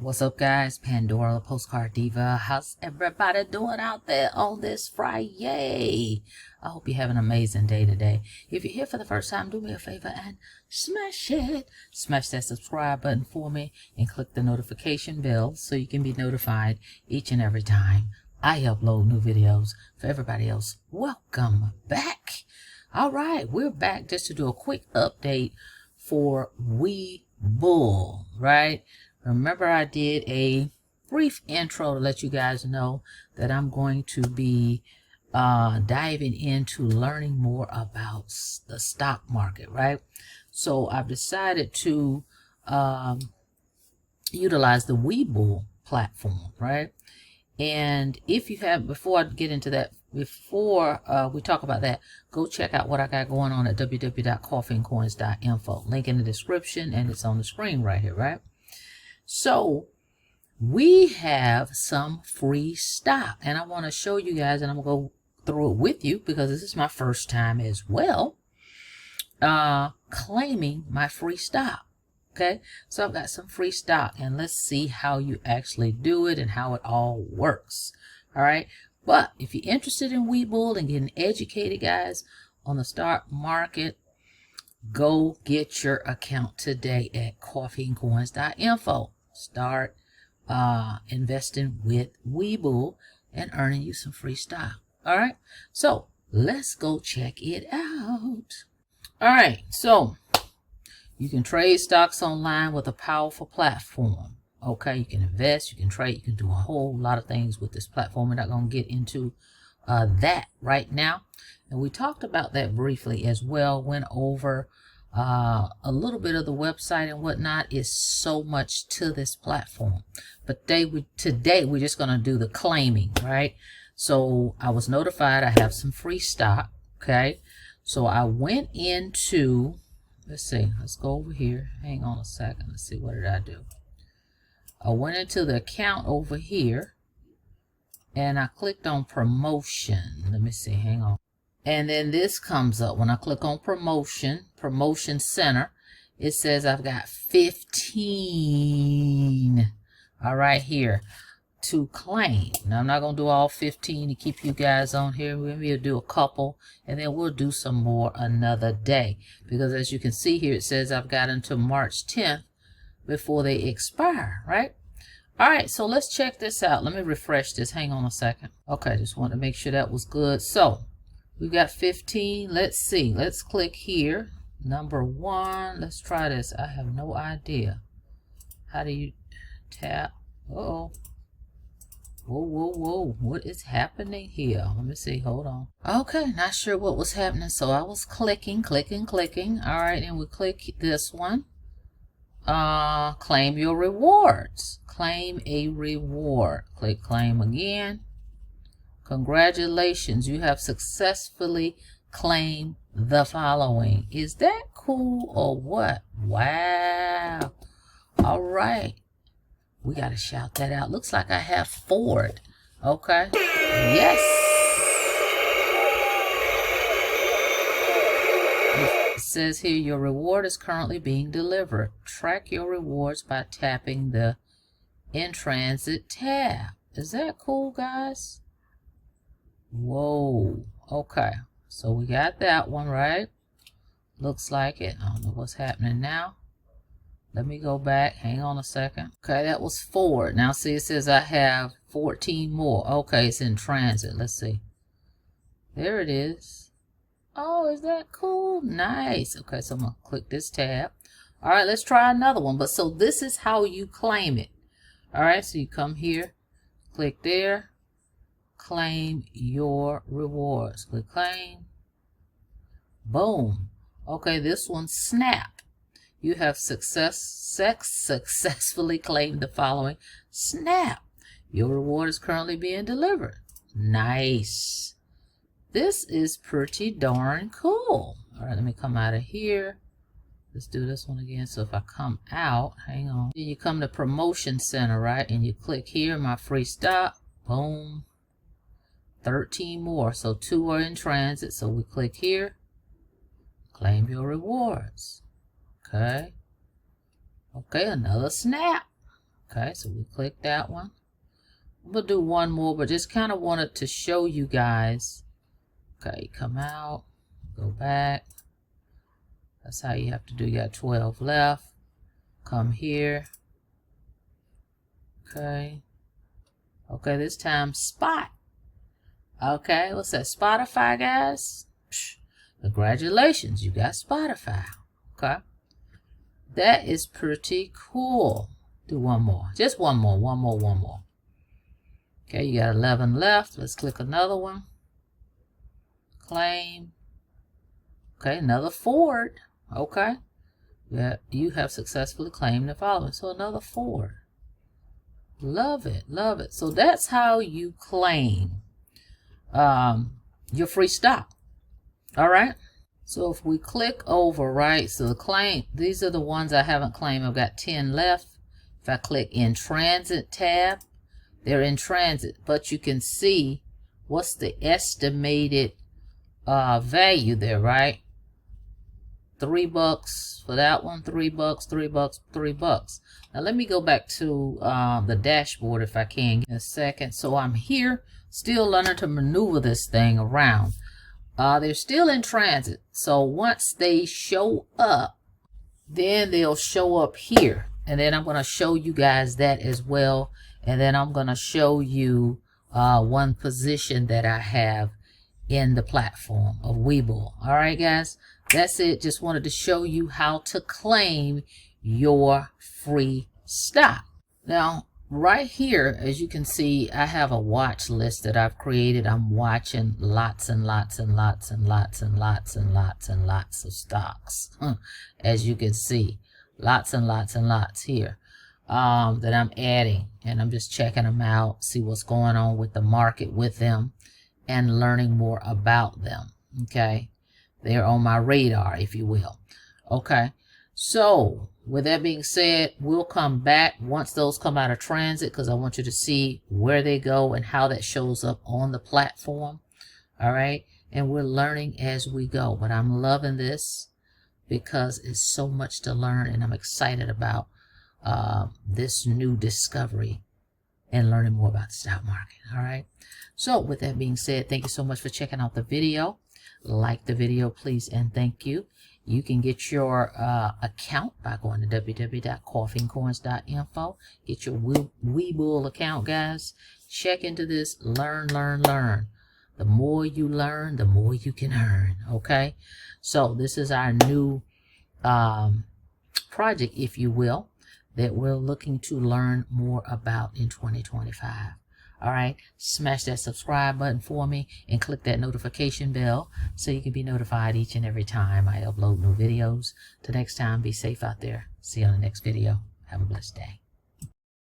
What's up, guys? Pandora, the Postcard Diva. How's everybody doing out there on this Friday? I hope you have an amazing day today. If you're here for the first time, do me a favor and smash it. Smash that subscribe button for me and click the notification bell so you can be notified each and every time I upload new videos. For everybody else, welcome back. All right, we're back just to do a quick update for Webull, right? Remember, I did a brief intro to let you guys know that I'm going to be diving into learning more about the stock market, right? So I've decided to utilize the Webull platform, right? And if you have, before I get into that, before we talk about that, go check out what I got going on at www.coffeeandcoins.info. Link in the description, and it's on the screen right here, right? So we have some free stock, and I want to show you guys, and I'm gonna go through it with you because this is my first time as well claiming my free stock. Okay, so I've got some free stock, and let's see how you actually do it and how it all works. All right, but if you're interested in Webull and getting educated, guys, on the stock market, go get your account today at coffeeandcoins.info. Start investing with Webull and earning you some free stock. All right, so let's go check it out. All right, so you can trade stocks online with a powerful platform. Okay, you can invest, you can trade, you can do a whole lot of things with this platform. We're not going to get into that right now, and we talked about that briefly as well. Went over a little bit of the website and whatnot. Is so much to this platform, but today we're just going to do the claiming, right? So I was notified I have some free stock. Okay, so I went into, let's see, let's go over here. Hang on a second. Let's see, what did I do? I went into the account over here and I clicked on promotion. Let me see, hang on. And then this comes up. When I click on promotion center, it says I've got 15 right here to claim. Now I'm not going to do all 15 to keep you guys on here. We'll do a couple, and then we'll do some more another day, because as you can see here, it says I've got until March 10th before they expire, right? All right, so let's check this out. Let me refresh this. Hang on a second. Okay, just want to make sure that was good. So we've got 15. Let's see. Let's click here. Number 1. Let's try this. I have no idea. How do you tap? Uh-oh. Whoa, whoa, whoa. What is happening here? Let me see. Hold on. Okay, not sure what was happening. So I was clicking. All right, and we click this one. Claim your rewards. Claim a reward. Click claim again. Congratulations, you have successfully claimed the following. Is that cool or what? Wow. All right, we got to shout that out. Looks like I have Ford. Okay, yes. It says here, your reward is currently being delivered. Track your rewards by tapping the in transit tab. Is that cool, guys? Whoa. Okay, so we got that one right. Looks like it. I don't know what's happening now. Let me go back. Hang on a second. Okay, that was Ford. Now see, it says I have 14 more. Okay, it's in transit. Let's see. There it is. Oh, is that cool? Nice. Okay, so I'm gonna click this tab. All right, let's try another one. But so this is how you claim it. All right, so you come here, click there, claim your rewards. Click claim. Boom. Okay, this one, snap. You have successfully claimed the following. Snap. Your reward is currently being delivered. Nice. This is pretty darn cool. All right, let me come out of here. Let's do this one again. So if I come out, hang on. Then you come to promotion center, right? And you click here, my free stock. Boom. 13 more. So 2 are in transit. So we click here. Claim your rewards. Okay. Okay, another snap. Okay, so we click that one. We'll do one more, but just kind of wanted to show you guys. Okay, come out, go back. That's how you have to do. You got 12 left. Come here. Okay. Okay, this time spot. Okay, what's that? Spotify, guys? Psh, congratulations, you got Spotify. Okay. That is pretty cool. Do one more. Just one more. Okay, you got 11 left. Let's click another one. Claim. Okay, another Ford. Okay. Yeah, you have successfully claimed the following. So another Ford. Love it, love it. So that's how you claim your free stock. All right. So if we click over, right, so the claim, these are the ones I haven't claimed. I've got 10 left. If I click in transit tab, they're in transit, but you can see what's the estimated value there, right? $3 for that one, $3, $3, $3. Now let me go back to the dashboard if I can in a second. So I'm here still learning to maneuver this thing around. They're still in transit, so once they show up, then they'll show up here, and then I'm going to show you guys that as well, and then I'm going to show you one position that I have in the platform of Webull. All right, guys, that's it. Just wanted to show you how to claim your free stock. Now, right here, as you can see, I have a watch list that I've created. I'm watching lots and lots and lots and lots and lots and lots and lots of stocks. As you can see, lots and lots and lots here that I'm adding, and I'm just checking them out, see what's going on with the market with them, and learning more about them. Okay, they're on my radar, if you will. Okay, so with that being said, we'll come back once those come out of transit, because I want you to see where they go and how that shows up on the platform. All right, and we're learning as we go, but I'm loving this because it's so much to learn, and I'm excited about this new discovery and learning more about the stock market. All right, so with that being said, thank you so much for checking out the video. Like the video, please, and thank you. You can get your account by going to www.coffeeandcoins.info. Get your Webull account, guys. Check into this. Learn, learn, learn. The more you learn, the more you can earn. Okay, so this is our new project, if you will, that we're looking to learn more about in 2025. All right, smash that subscribe button for me and click that notification bell so you can be notified each and every time I upload new videos. Till next time, be safe out there. See you on the next video. Have a blessed day.